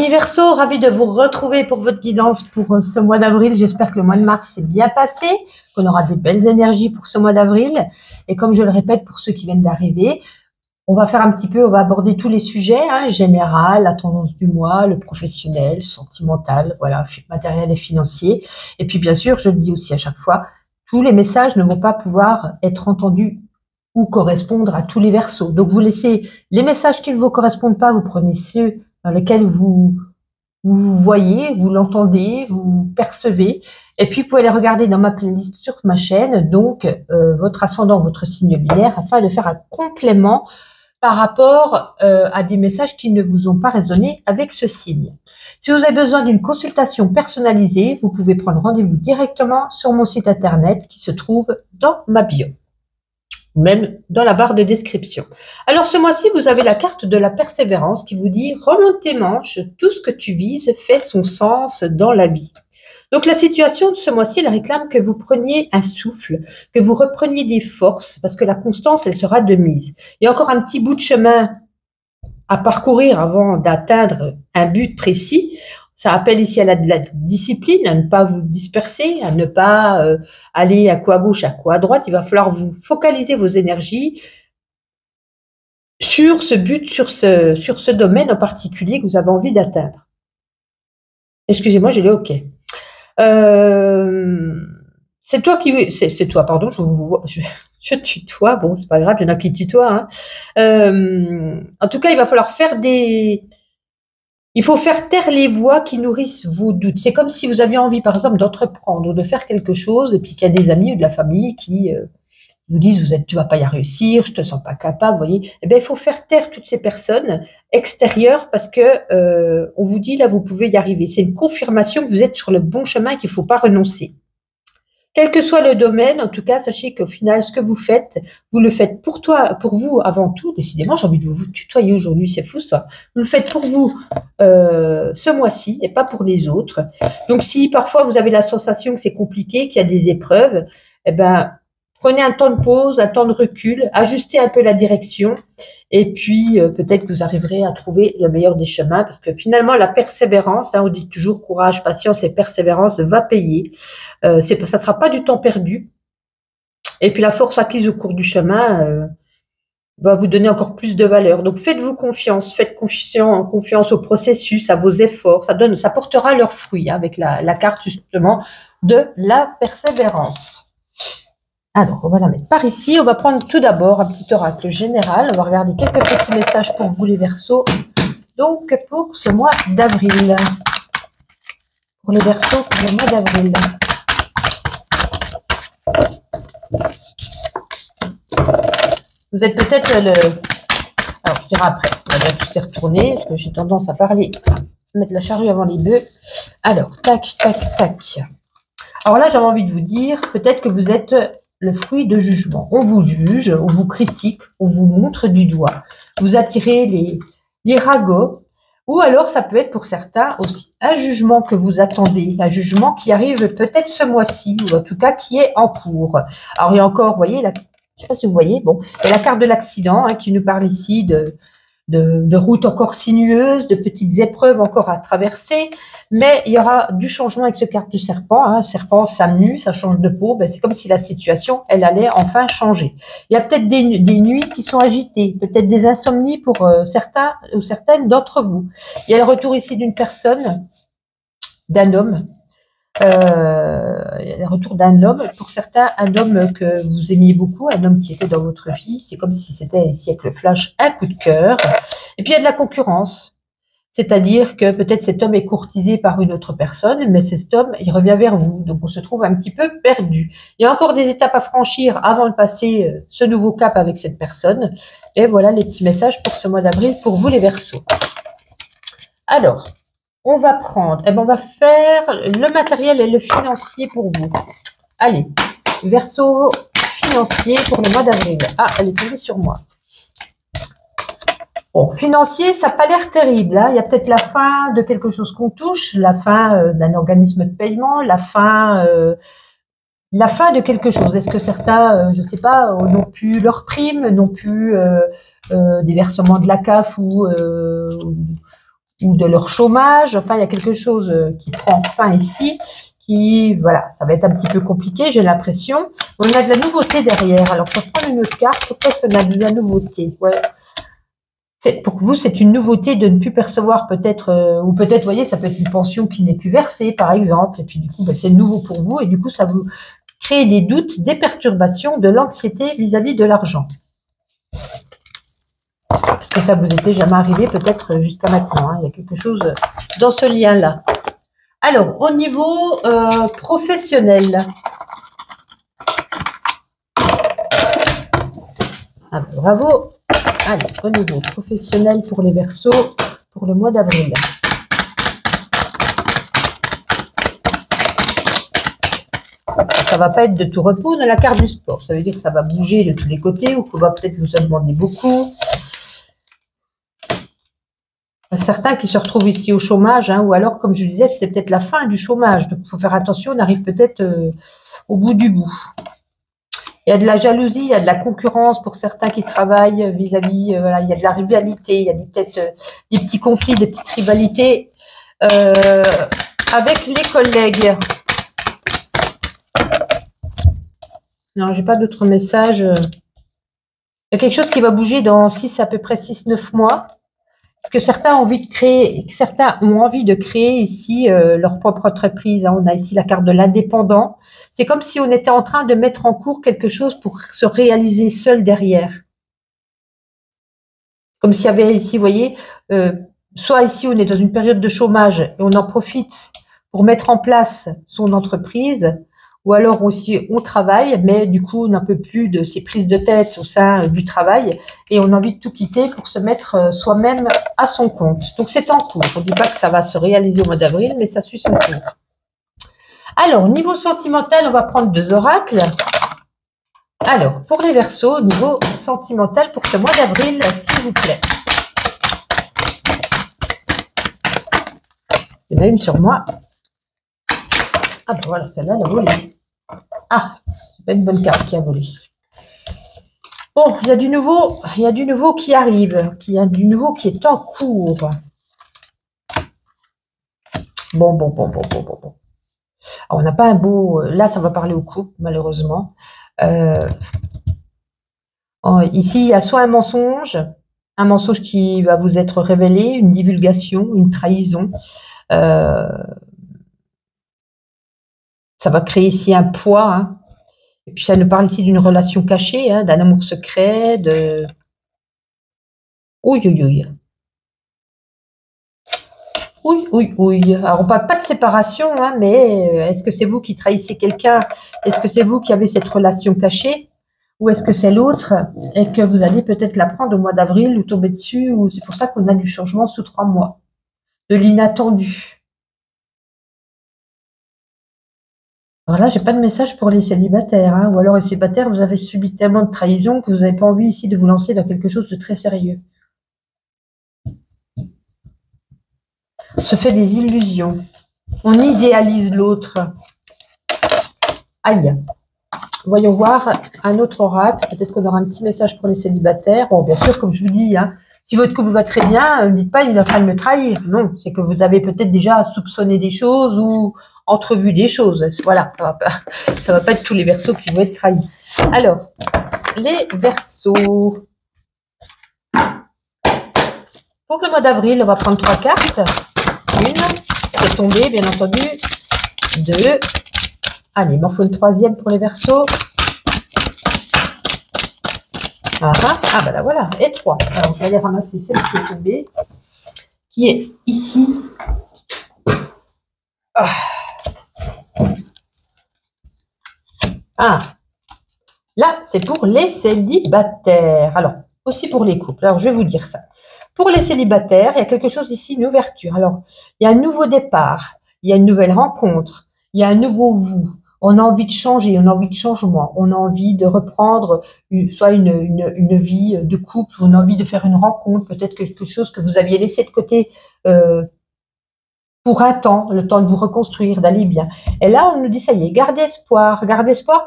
Amis Verseau, ravi de vous retrouver pour votre guidance pour ce mois d'avril. J'espère que le mois de mars s'est bien passé, qu'on aura des belles énergies pour ce mois d'avril. Et comme je le répète pour ceux qui viennent d'arriver, on va faire un petit peu, on va aborder tous les sujets, général, la tendance du mois, le professionnel, sentimental, voilà, matériel et financier. Et puis bien sûr, je le dis aussi à chaque fois, tous les messages ne vont pas pouvoir être entendus ou correspondre à tous les Verseaux. Donc vous laissez les messages qui ne vous correspondent pas, vous prenez ceux dans lesquels vous voyez, vous l'entendez, vous percevez. Et puis, vous pouvez les regarder dans ma playlist sur ma chaîne, donc votre ascendant, votre signe binaire, afin de faire un complément par rapport à des messages qui ne vous ont pas résonné avec ce signe. Si vous avez besoin d'une consultation personnalisée, vous pouvez prendre rendez-vous directement sur mon site internet qui se trouve dans ma bio, même dans la barre de description. Alors ce mois-ci, vous avez la carte de la persévérance qui vous dit « Remonte tes manches, tout ce que tu vises fait son sens dans la vie ». Donc la situation de ce mois-ci, elle réclame que vous preniez un souffle, que vous repreniez des forces, parce que la constance, elle sera de mise. Il y a encore un petit bout de chemin à parcourir avant d'atteindre un but précis. Ça appelle ici à de la discipline, à ne pas vous disperser, à ne pas aller à quoi à gauche, à quoi à droite. Il va falloir vous focaliser vos énergies sur ce but, sur ce domaine en particulier que vous avez envie d'atteindre. Excusez-moi, j'ai le OK. C'est toi qui... C'est toi, pardon, je tutoie. Bon, c'est pas grave, il y en a qui tutoient. En tout cas, il va falloir faire Il faut faire taire les voix qui nourrissent vos doutes. C'est comme si vous aviez envie, par exemple, d'entreprendre ou de faire quelque chose, et puis qu'il y a des amis ou de la famille qui vous disent tu vas pas y réussir, je te sens pas capable, vous voyez. Eh bien, il faut faire taire toutes ces personnes extérieures parce que on vous dit là, vous pouvez y arriver. C'est une confirmation que vous êtes sur le bon chemin et qu'il faut pas renoncer. Quel que soit le domaine, en tout cas, sachez qu'au final, ce que vous le faites pour vous avant tout. Décidément, j'ai envie de vous tutoyer aujourd'hui, c'est fou ça. Vous le faites pour vous ce mois-ci et pas pour les autres. Donc, si parfois vous avez la sensation que c'est compliqué, qu'il y a des épreuves, eh ben, prenez un temps de pause, un temps de recul, ajustez un peu la direction et puis peut-être que vous arriverez à trouver le meilleur des chemins parce que finalement, la persévérance, on dit toujours courage, patience et persévérance va payer. Ça ne sera pas du temps perdu. Et puis la force acquise au cours du chemin va vous donner encore plus de valeur. Donc faites-vous confiance, faites confiance au processus, à vos efforts. Ça portera leurs fruits avec la carte justement de la persévérance. Alors, on va la mettre par ici. On va prendre tout d'abord un petit oracle général. On va regarder quelques petits messages pour vous les Verseaux. Donc, pour ce mois d'avril. Pour les Verseaux, pour le mois d'avril. Vous êtes peut-être Alors, je dirai après. On va tous les retourner, parce que j'ai tendance à parler, mettre la charrue avant les bœufs. Alors, tac, tac, tac. Alors là, j'avais envie de vous dire, peut-être que vous êtes le fruit de jugement. On vous juge, on vous critique, on vous montre du doigt. Vous attirez les ragots. Ou alors, ça peut être pour certains aussi un jugement que vous attendez, un jugement qui arrive peut-être ce mois-ci, ou en tout cas qui est en cours. Alors, il y a encore, vous voyez, je ne sais pas si vous voyez, bon, il y a la carte de l'accident qui nous parle ici de routes encore sinueuses, de petites épreuves encore à traverser, mais il y aura du changement avec ce carte du serpent. Serpent, ça mue, ça change de peau, c'est comme si la situation, elle allait enfin changer. Il y a peut-être des nuits qui sont agitées, peut-être des insomnies pour certains ou certaines d'entre vous. Il y a le retour ici d'une personne, d'un homme, le retour d'un homme, pour certains, un homme que vous aimiez beaucoup, un homme qui était dans votre vie, c'est comme si c'était ici avec le flash un coup de cœur. Et puis il y a de la concurrence, c'est-à-dire que peut-être cet homme est courtisé par une autre personne, mais cet homme, il revient vers vous, donc on se trouve un petit peu perdu. Il y a encore des étapes à franchir avant de passer ce nouveau cap avec cette personne. Et voilà les petits messages pour ce mois d'avril pour vous les Verseaux. Alors, on va prendre, on va faire le matériel et le financier pour vous. Allez, Verseau financier pour le mois d'avril. Ah, elle est tombée sur moi. Bon, financier, ça n'a pas l'air terrible. Il y a peut-être la fin de quelque chose qu'on touche, la fin d'un organisme de paiement, la fin de quelque chose. Est-ce que certains, je ne sais pas, n'ont plus leur prime, n'ont plus des versements de la CAF ou ou de leur chômage. Enfin, il y a quelque chose qui prend fin ici, qui, voilà, ça va être un petit peu compliqué, j'ai l'impression. On a de la nouveauté derrière. Alors, je vais prendre une autre carte. Pourquoi est-ce qu'on a de la nouveauté? Ouais. Pour vous, c'est une nouveauté de ne plus percevoir peut-être, ou peut-être, vous voyez, ça peut être une pension qui n'est plus versée, par exemple. Et puis, du coup, ben, c'est nouveau pour vous. Et du coup, ça vous crée des doutes, des perturbations, de l'anxiété vis-à-vis de l'argent. Parce que ça vous était jamais arrivé peut-être jusqu'à maintenant. Hein. Il y a quelque chose dans ce lien-là. Alors, au niveau professionnel. Ah, bravo. Allez, au niveau professionnel pour les Verseaux, pour le mois d'avril. Ça va pas être de tout repos dans la carte du sport. Ça veut dire que ça va bouger de tous les côtés ou qu'on va peut-être vous en demander beaucoup. Certains qui se retrouvent ici au chômage, hein, ou alors, comme je disais, c'est peut-être la fin du chômage. Donc, il faut faire attention, on arrive peut-être au bout du bout. Il y a de la jalousie, il y a de la concurrence pour certains qui travaillent vis-à-vis, voilà, il y a de la rivalité, il y a peut-être des petits conflits, des petites rivalités avec les collègues. Non, j'ai pas d'autres messages. Il y a quelque chose qui va bouger dans à peu près 6-9 mois. Parce que certains ont envie de créer ici leur propre entreprise. Hein. On a ici la carte de l'indépendant. C'est comme si on était en train de mettre en cours quelque chose pour se réaliser seul derrière. Comme s'il y avait ici, vous voyez, soit ici on est dans une période de chômage et on en profite pour mettre en place son entreprise, ou alors aussi on travaille, mais du coup on n'en peut plus de ces prises de tête au sein du travail et on a envie de tout quitter pour se mettre soi-même à son compte. Donc c'est en cours. On ne dit pas que ça va se réaliser au mois d'avril, mais ça suit son cours. Alors, niveau sentimental, on va prendre 2 oracles. Alors, pour les Verseaux, au niveau sentimental pour ce mois d'avril, s'il vous plaît. Il y en a une sur moi. Ah ben voilà, celle-là, elle a volé. Ah, c'est pas une bonne carte qui a volé. Bon, il y a du nouveau qui arrive, il y a du nouveau qui est en cours. Bon. Alors, on n'a pas un beau... Là, ça va parler au couple, malheureusement. Ici, il y a soit un mensonge qui va vous être révélé, une divulgation, une trahison. Ça va créer ici un poids. Hein. Et puis, ça nous parle ici d'une relation cachée, hein, d'un amour secret, de... Oui. Alors, on ne parle pas de séparation, hein, mais est-ce que c'est vous qui trahissez quelqu'un? Est-ce que c'est vous qui avez cette relation cachée? Ou est-ce que c'est l'autre et que vous allez peut-être l'apprendre au mois d'avril ou tomber dessus? Ou c'est pour ça qu'on a du changement sous 3 mois, de l'inattendu. Alors là, j'ai pas de message pour les célibataires. Hein, ou alors les célibataires, vous avez subi tellement de trahison que vous n'avez pas envie ici de vous lancer dans quelque chose de très sérieux. On se fait des illusions. On idéalise l'autre. Aïe. Voyons voir un autre oracle. Peut-être qu'on aura un petit message pour les célibataires. Bon, bien sûr, comme je vous dis, hein, si votre couple va très bien, ne dites pas il est en train de me trahir. Non, c'est que vous avez peut-être déjà soupçonné des choses ou entrevu des choses. Voilà, ça va pas être tous les Verseaux qui vont être trahis. Alors, les Verseaux. Pour le mois d'avril, on va prendre 3 cartes. Une, qui est tombée, bien entendu. 2. Allez, il m'en faut une 3e pour les Verseaux. Ah ben là voilà, et 3. Alors, je vais aller ramasser celle qui est tombée, qui est ici. Là, c'est pour les célibataires. Alors, aussi pour les couples. Alors, je vais vous dire ça. Pour les célibataires, il y a quelque chose ici, une ouverture. Alors, il y a un nouveau départ, il y a une nouvelle rencontre, il y a un nouveau vous. On a envie de changer, on a envie de changement, on a envie de reprendre soit une vie de couple, on a envie de faire une rencontre, peut-être quelque chose que vous aviez laissé de côté pour un temps, le temps de vous reconstruire, d'aller bien. Et là, on nous dit, ça y est, gardez espoir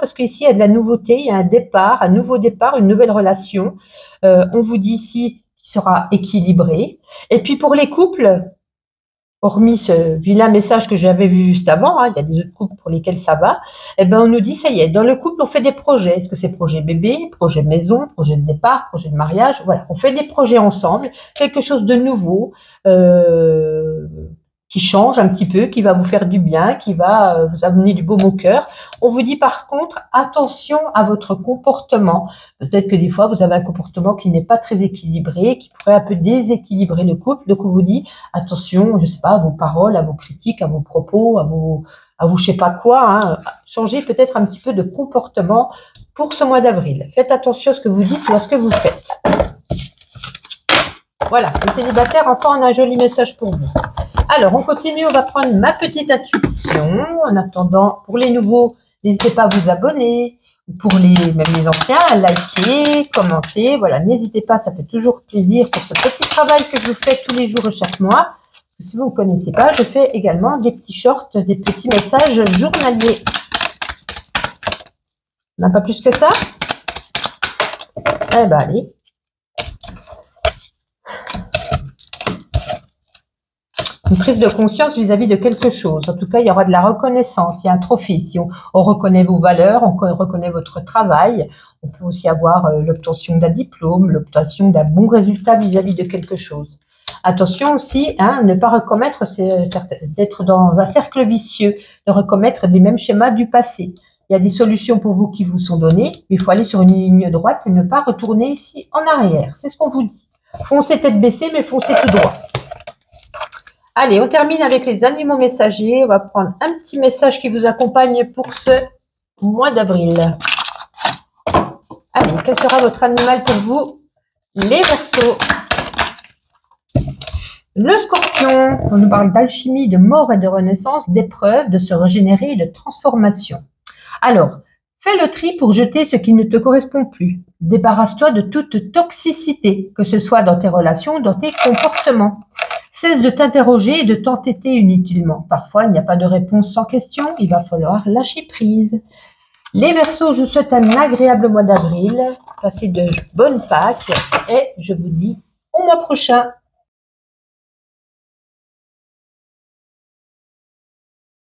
parce qu'ici, il y a de la nouveauté, il y a un départ, un nouveau départ, une nouvelle relation. On vous dit ici qu'il sera équilibré. Et puis pour les couples, hormis ce vilain message que j'avais vu juste avant, hein, il y a des autres couples pour lesquels ça va, eh ben on nous dit, ça y est, dans le couple, on fait des projets. Est-ce que c'est projet bébé, projet maison, projet de départ, projet de mariage? Voilà, on fait des projets ensemble, quelque chose de nouveau, qui change un petit peu, qui va vous faire du bien, qui va vous amener du baume au cœur. On vous dit par contre, attention à votre comportement. Peut-être que des fois, vous avez un comportement qui n'est pas très équilibré, qui pourrait un peu déséquilibrer le couple. Donc, on vous dit, attention, je sais pas, à vos paroles, à vos critiques, à vos propos, à vous je sais pas quoi. Hein. Changez peut-être un petit peu de comportement pour ce mois d'avril. Faites attention à ce que vous dites ou à ce que vous faites. Voilà, les célibataires, enfin, on a un joli message pour vous. Alors, on continue, on va prendre ma petite intuition. En attendant, pour les nouveaux, n'hésitez pas à vous abonner. Pour même les anciens, à liker, commenter. Voilà, n'hésitez pas, ça fait toujours plaisir pour ce petit travail que je vous fais tous les jours et chaque mois. Parce que si vous ne connaissez pas, je fais également des petits shorts, des petits messages journaliers. On n'a pas plus que ça? Eh ben, allez. Une prise de conscience vis-à-vis de quelque chose. En tout cas, il y aura de la reconnaissance. Il y a un trophée. Si on reconnaît vos valeurs, on reconnaît votre travail. On peut aussi avoir l'obtention d'un diplôme, l'obtention d'un bon résultat vis-à-vis de quelque chose. Attention aussi, hein, ne pas recommettre, d'être dans un cercle vicieux, de recommettre les mêmes schémas du passé. Il y a des solutions pour vous qui vous sont données, mais il faut aller sur une ligne droite et ne pas retourner ici en arrière. C'est ce qu'on vous dit. Foncez tête baissée, mais foncez tout droit. Allez, on termine avec les animaux messagers. On va prendre un petit message qui vous accompagne pour ce mois d'avril. Allez, quel sera votre animal pour vous? Les Verseaux. Le Scorpion, on nous parle d'alchimie, de mort et de renaissance, d'épreuves, de se régénérer et de transformation. Alors, fais le tri pour jeter ce qui ne te correspond plus. Débarrasse-toi de toute toxicité, que ce soit dans tes relations ou dans tes comportements. Cesse de t'interroger et de t'entêter inutilement. Parfois, il n'y a pas de réponse sans question, il va falloir lâcher prise. Les Verseaux, je vous souhaite un agréable mois d'avril. Passez de bonnes Pâques et je vous dis au mois prochain.